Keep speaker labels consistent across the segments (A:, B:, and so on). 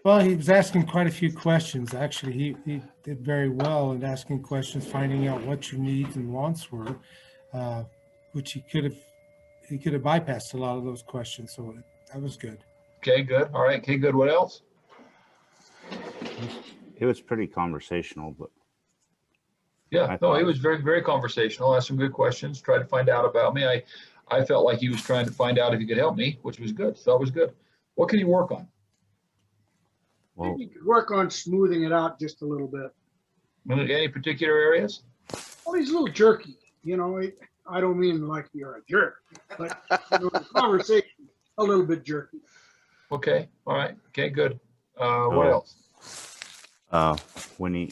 A: Well, he was asking quite a few questions. Actually, he did very well in asking questions, finding out what your needs and wants were, uh, which he could have bypassed a lot of those questions. So that was good.
B: Okay, good. All right. Okay, good. What else?
C: It was pretty conversational, but
B: Yeah, no, he was very, very conversational. Asked some good questions. Tried to find out about me. I felt like he was trying to find out if he could help me, which was good. So that was good. What can you work on?
C: well,
D: Maybe you could work on smoothing it out just a little bit.
B: Any particular areas?
D: Well, he's a little jerky. You know, I don't mean like you're a jerk, but the conversation a little bit jerky.
B: Okay. All right. Okay, good. What else?
C: when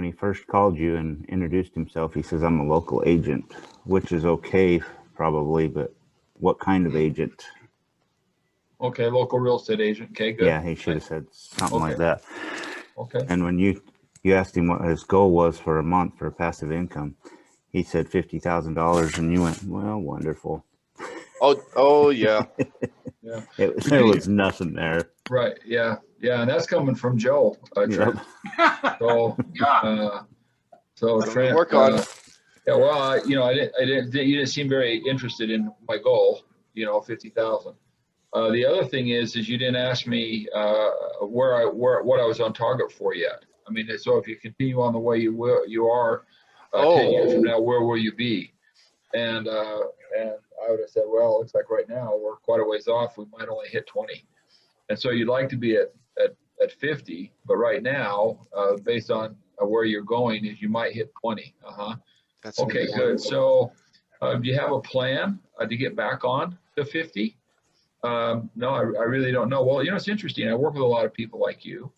C: he first called you and introduced himself, he says, "I'm a local agent," which is okay, probably, but what kind of agent?
B: Okay, local real estate agent. Okay, good.
C: Yeah, he should have said something like that.
B: Okay.
C: And when you asked him what his goal was for a month for passive income, he said $50,000, and you went, "Well, wonderful."
E: Oh yeah.
B: Yeah.
C: There was nothing there.
B: Right. Yeah. Yeah. And that's coming from Joe. Trent. So, Trent,
E: Work on.
B: Yeah. Well, I didn't. You didn't seem very interested in my goal. 50,000. The other thing is you didn't ask me what I was on target for yet. I mean, so if you continue on the way you are 10 years from now, where will you be? And I would have said, well, it looks like right now we're quite a ways off. We might only hit 20. And so you'd like to be at 50, but right now, based on where you're going, is you might hit 20.
E: That's
B: okay, good. So do you have a plan to get back on to 50? No, I really don't know. Well, it's interesting. I work with a lot of people like you.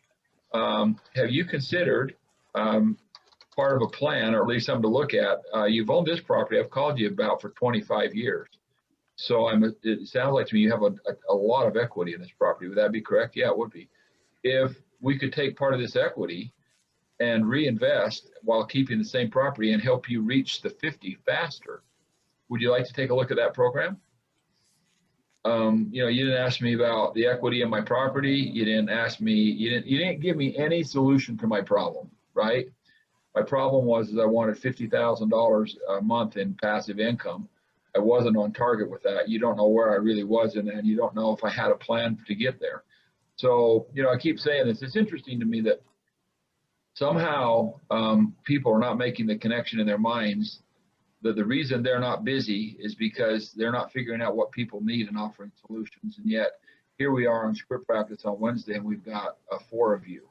B: Have you considered part of a plan, or at least something to look at? You've owned this property I've called you about for 25 years. So it sounds like to me you have a lot of equity in this property. Would that be correct? Yeah, it would be. If we could take part of this equity and reinvest while keeping the same property and help you reach the 50 faster, would you like to take a look at that program? You didn't ask me about the equity in my property. You didn't ask me, you didn't give me any solution to my problem, right? My problem was I wanted $50,000 a month in passive income. I wasn't on target with that. You don't know where I really was in that, and you don't know if I had a plan to get there. So, I keep saying this. It's interesting to me that somehow people are not making the connection in their minds that the reason they're not busy is because they're not figuring out what people need and offering solutions. And yet here we are on script practice on Wednesday, and we've got 4 of you.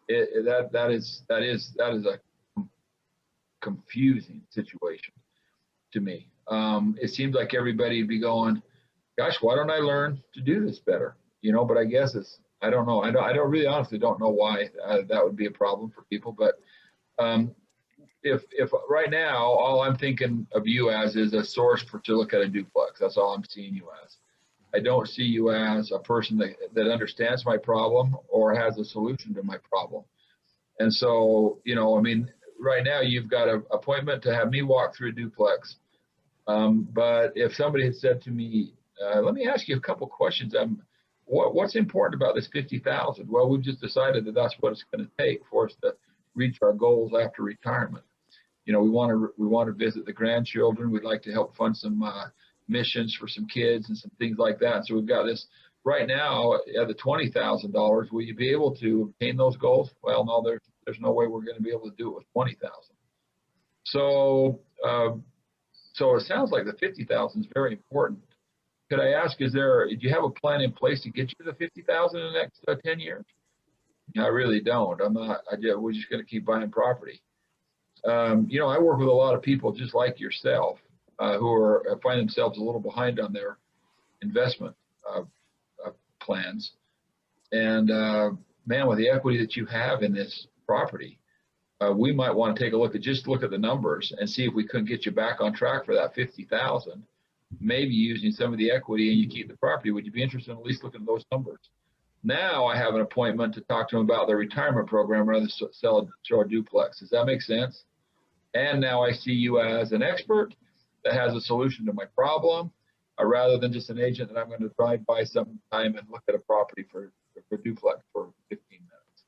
B: That is a confusing situation to me. It seems like everybody would be going, gosh, why don't I learn to do this better? But I guess I don't know. I don't really honestly don't know why that would be a problem for people. But if right now all I'm thinking of you as is a source to look at a duplex, that's all I'm seeing you as. I don't see you as a person that understands my problem or has a solution to my problem. And so, right now you've got an appointment to have me walk through a duplex. But if somebody had said to me, let me ask you a couple questions. What's important about this 50,000? Well, we've just decided that that's what it's going to take for us to reach our goals after retirement. We want to visit the grandchildren. We'd like to help fund some missions for some kids and some things like that. So we've got this right now at the $20,000. Will you be able to obtain those goals? Well, no, there's no way we're going to be able to do it with 20,000. So it sounds like the 50,000 is very important. Could I ask, do you have a plan in place to get you to the 50,000 in the next 10 years? I really don't. We're just going to keep buying property. I work with a lot of people just like yourself who find themselves a little behind on their investment plans. And man, with the equity that you have in this property, we might want to take a look at the numbers and see if we couldn't get you back on track for that 50,000. Maybe using some of the equity and you keep the property. Would you be interested in at least looking at those numbers? Now I have an appointment to talk to them about their retirement program rather than sell a duplex. Does that make sense? And now I see you as an expert that has a solution to my problem, rather than just an agent that I'm going to drive by sometime and look at a property for a duplex for 15 minutes.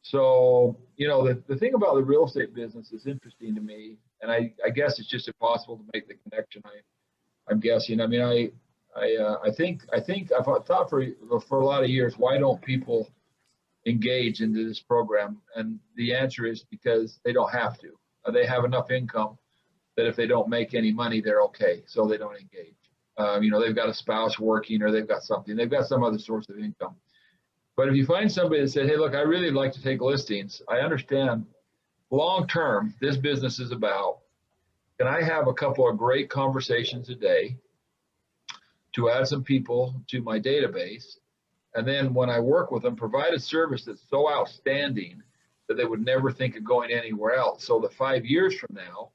B: So, you know, the thing about the real estate business is interesting to me, and I guess it's just impossible to make the connection. I'm guessing. I mean, I think I've thought for a lot of years, why don't people engage into this program? And the answer is because they don't have to. They have enough income that if they don't make any money, they're okay, so they don't engage. You know, they've got a spouse working, or they've got something, they've got some other source of income. But if you find somebody that said, hey, look, I really like to take listings, I understand long term, this business is about, can I have a couple of great conversations a day to add some people to my database? And then when I work with them, provide a service that's so outstanding that they would never think of going anywhere else. So that 5 years from now,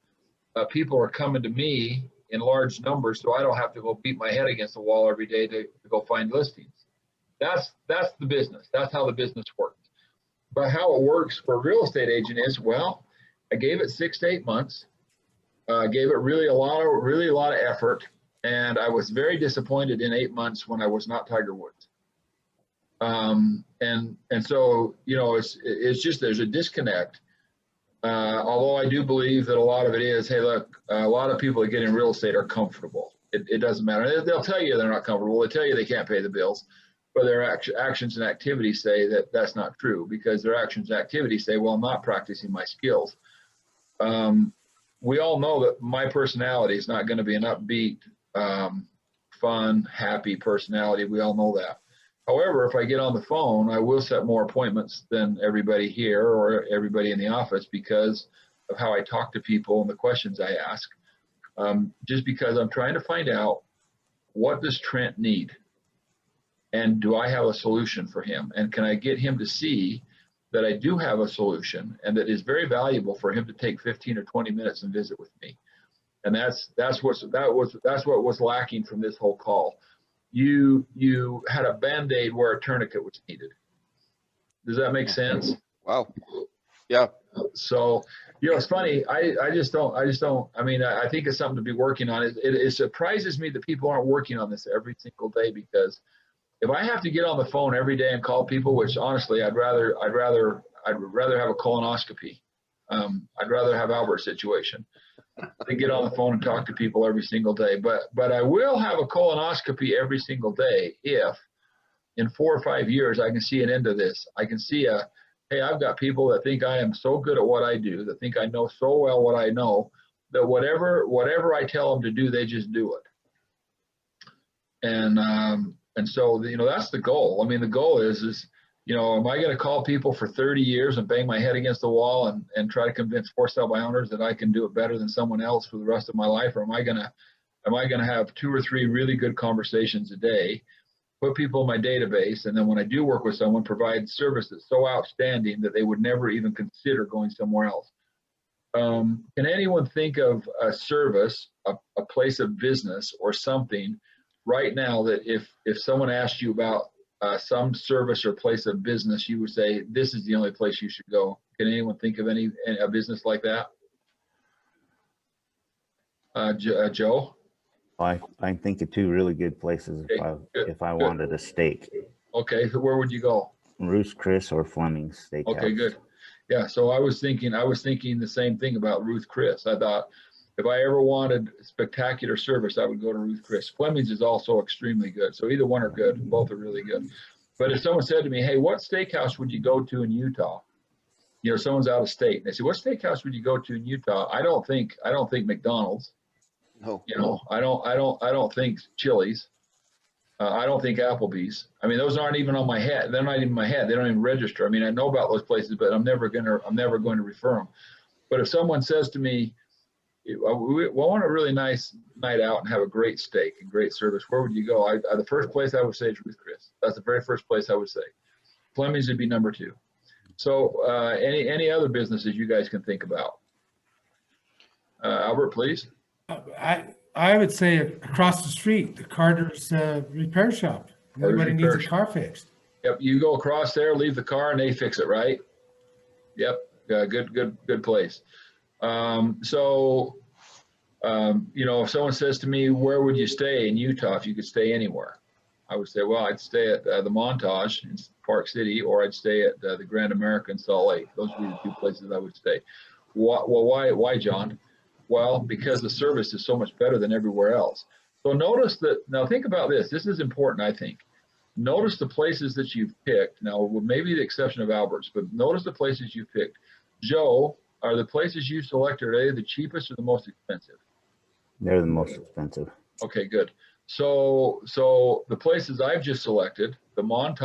B: people are coming to me in large numbers, so I don't have to go beat my head against the wall every day to go find listings. That's the business. That's how the business works. But how it works for a real estate agent is, well, I gave it 6 to 8 months. Gave it really a lot of effort, and I was very disappointed in 8 months when I was not Tiger Woods. And so, you know, it's just, there's a disconnect. Although I do believe that a lot of it is, hey, look, a lot of people that get in real estate are comfortable. It doesn't matter. They'll tell you they're not comfortable. They tell you they can't pay the bills, but their actions and activities say that that's not true, because their actions and activities say, well, I'm not practicing my skills. We all know that my personality is not going to be an upbeat, fun, happy personality. We all know that. However, if I get on the phone, I will set more appointments than everybody here or everybody in the office because of how I talk to people and the questions I ask. Just because I'm trying to find out, what does Trent need? And do I have a solution for him? And can I get him to see that I do have a solution and that is very valuable for him to take 15 or 20 minutes and visit with me? And that's what was lacking from this whole call. You had a Band-Aid where a tourniquet was needed. Does that make sense?
E: Wow. Yeah.
B: So, you know, it's funny. I just don't, I mean, I think it's something to be working on. It surprises me that people aren't working on this every single day, because if I have to get on the phone every day and call people, which honestly, I'd rather have a colonoscopy. I'd rather have Albert's situation than get on the phone and talk to people every single day. But I will have a colonoscopy every single day if in 4 or 5 years I can see an end to this. I can see hey, I've got people that think I am so good at what I do, that think I know so well what I know, that whatever I tell them to do, they just do it. And so, you know, that's the goal. I mean, the goal is, you know, am I going to call people for 30 years and bang my head against the wall and try to convince for-sale by owners that I can do it better than someone else for the rest of my life? Or am I going to have 2 or 3 really good conversations a day, put people in my database, and then when I do work with someone, provide service that's so outstanding that they would never even consider going somewhere else? Can anyone think of a service, a place of business or something right now that if someone asked you about some service or place of business, you would say, this is the only place you should go? Can anyone think of a business like that? Joe?
C: I think of 2 really good places if I wanted a steak.
B: Okay, so where would you go?
C: Ruth's Chris or Fleming's Steakhouse.
B: Okay, good. Yeah, so I was thinking the same thing about Ruth Chris. I thought if I ever wanted spectacular service, I would go to Ruth Chris. Fleming's is also extremely good. So either one are good. Both are really good. But if someone said to me, hey, what steakhouse would you go to in Utah? You know, someone's out of state. And they say, what steakhouse would you go to in Utah? I don't think McDonald's.
E: No.
B: You know, I don't think Chili's. I don't think Applebee's. I mean, those aren't even on my head. They're not even in my head. They don't even register. I mean, I know about those places, but I'm never going to refer them. But if someone says to me, we want a really nice night out and have a great steak and great service, where would you go? The first place I would say is Ruth Chris. That's the very first place I would say. Fleming's would be number 2. So any other businesses you guys can think about? Albert, please.
A: I would say across the street, the Carter's repair shop. Everybody needs a car fixed.
B: Yep, you go across there, leave the car, and they fix it, right? Yep, good place. You know, if someone says to me, where would you stay in Utah if you could stay anywhere? I would say, well, I'd stay at the Montage in Park City, or I'd stay at the Grand America in Salt Lake. Those would be the two places I would stay. Well, why, John? Well, because the service is so much better than everywhere else. So notice that, now think about this. This is important, I think. Notice the places that you've picked. Now, with maybe the exception of Albert's, but notice the places you've picked. Joe, are the places you selected, are they the cheapest or the most expensive?
C: They're the most expensive.
B: Okay, good. So the places I've just selected, the Montage